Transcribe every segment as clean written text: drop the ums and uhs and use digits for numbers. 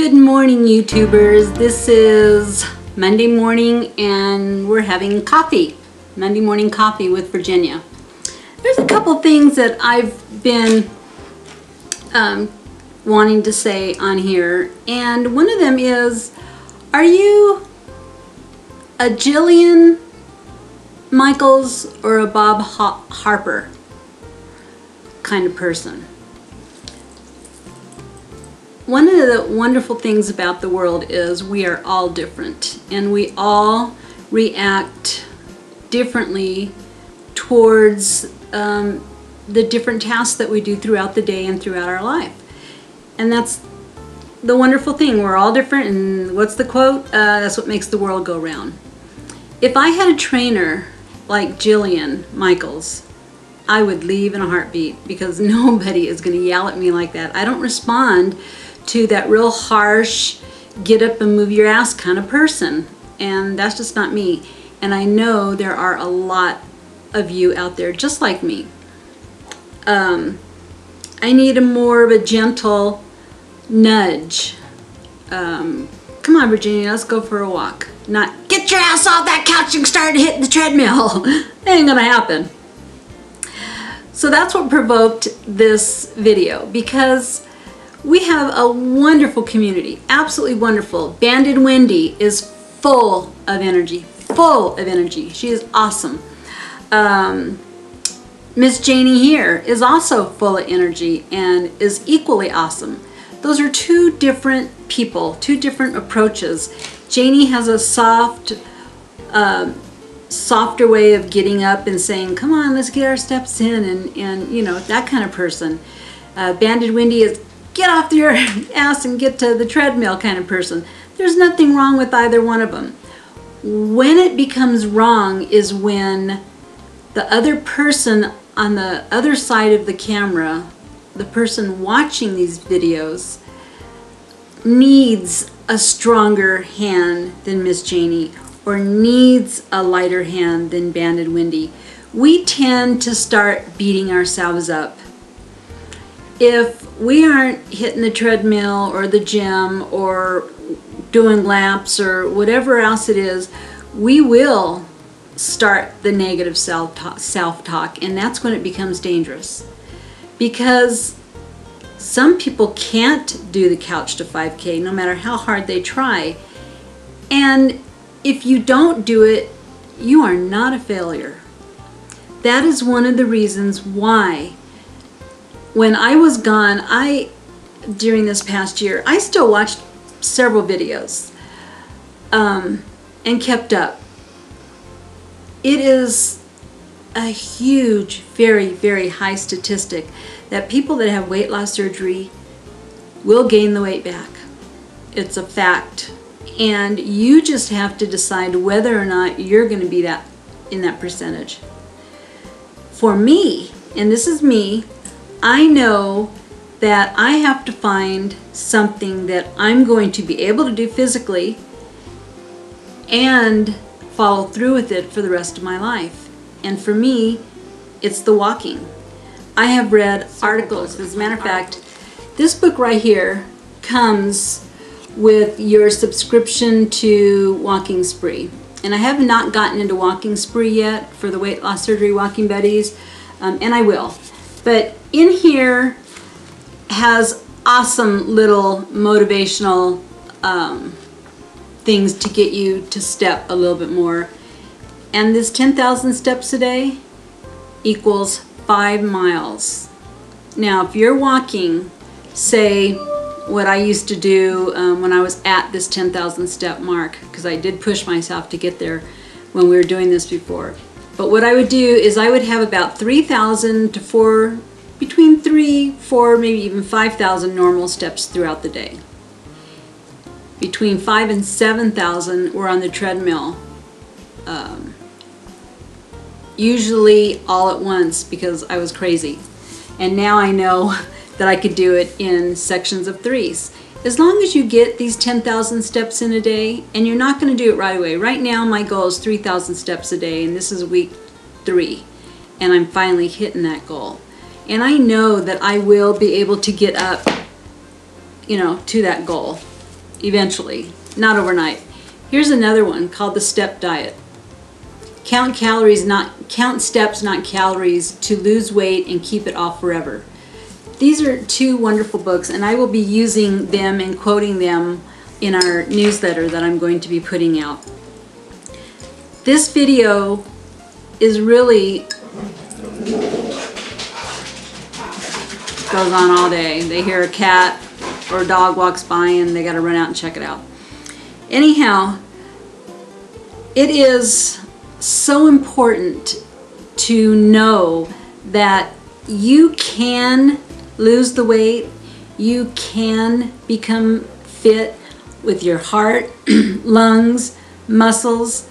Good morning, YouTubers. This is Monday morning and we're having coffee. Monday morning coffee with Virginia. There's a couple things that I've been wanting to say on here, and one of them is, are you a Jillian Michaels or a Bob Harper kind of person? One of the wonderful things about the world is we are all different, and we all react differently towards the different tasks that we do throughout the day and throughout our life. And that's the wonderful thing. We're all different, and what's the quote? That's what makes the world go round. If I had a trainer like Jillian Michaels, I would leave in a heartbeat, because nobody is going to yell at me like that. I don't respond to that real harsh, get up and move your ass kind of person, and that's just not me. And I know there are a lot of you out there just like me. I need a more of a gentle nudge. Come on, Virginia, let's go for a walk. Not, get your ass off that couch and start hitting the treadmill. That ain't gonna happen. So that's what provoked this video, because we have a wonderful community, absolutely wonderful. Banded Wendy is full of energy, full of energy. She is awesome. Miss Janie here is also full of energy and is equally awesome. Those are two different people, two different approaches. Janie has a softer way of getting up and saying, come on, let's get our steps in, and you know, that kind of person. Banded Wendy is, get off your ass and get to the treadmill kind of person. There's nothing wrong with either one of them. When it becomes wrong is when the other person on the other side of the camera, the person watching these videos, needs a stronger hand than Miss Janie, or needs a lighter hand than Banded Wendy. We tend to start beating ourselves up. If we aren't hitting the treadmill or the gym or doing laps or whatever else it is, we will start the negative self-talk, and that's when it becomes dangerous. Because some people can't do the couch to 5K no matter how hard they try. And if you don't do it, you are not a failure. That is one of the reasons why when I was gone, during this past year, I still watched several videos and kept up. It is a huge, very, very high statistic that people that have weight loss surgery will gain the weight back. It's a fact. And you just have to decide whether or not you're going to be in that percentage. For me, and this is me, I know that I have to find something that I'm going to be able to do physically and follow through with it for the rest of my life. And for me, it's the walking. I have read articles. As a matter of fact, this book right here comes with your subscription to Walking Spree. And I have not gotten into Walking Spree yet for the weight loss surgery walking buddies, and I will. But in here has awesome little motivational things to get you to step a little bit more. And this 10,000 steps a day equals 5 miles. Now, if you're walking, say what I used to do when I was at this 10,000 step mark, because I did push myself to get there when we were doing this before. But what I would do is I would have about 3,000 to between 3, 4, maybe even 5,000 normal steps throughout the day. Between 5,000 and 7,000 were on the treadmill. Usually all at once, because I was crazy. And now I know that I could do it in sections of 3s. As long as you get these 10,000 steps in a day, and you're not going to do it right away. Right now my goal is 3,000 steps a day, and this is week 3, and I'm finally hitting that goal. And I know that I will be able to get up, you know, to that goal. eventually, not overnight. Here's another one called the Step Diet. Count steps, not calories, to lose weight and keep it off forever. These are two wonderful books, and I will be using them and quoting them in our newsletter that I'm going to be putting out. This video is really goes on all day. They hear a cat or a dog walks by and they got to run out and check it out. Anyhow, it is so important to know that you can lose the weight, you can become fit with your heart, lungs, muscles,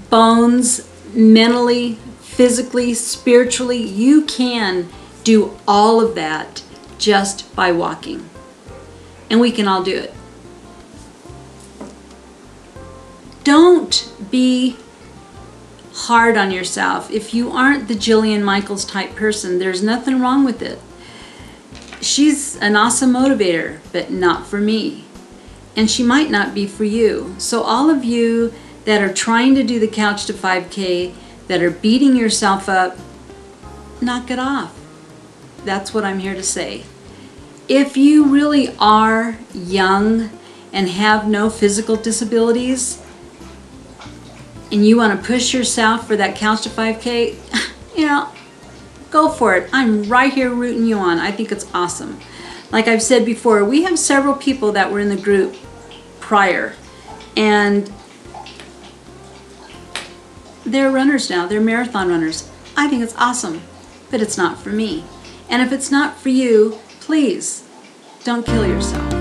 bones, mentally, physically, spiritually. You can do all of that just by walking. And we can all do it. Don't be hard on yourself. If you aren't the Jillian Michaels type person, there's nothing wrong with it. She's an awesome motivator, but not for me. And she might not be for you. So all of you that are trying to do the Couch to 5K, that are beating yourself up, knock it off. That's what I'm here to say. If you really are young and have no physical disabilities, and you want to push yourself for that Couch to 5K, you know, go for it. I'm right here rooting you on. I think it's awesome. Like I've said before, we have several people that were in the group prior, and they're runners now. They're marathon runners. I think it's awesome, but it's not for me. And if it's not for you, please don't kill yourself.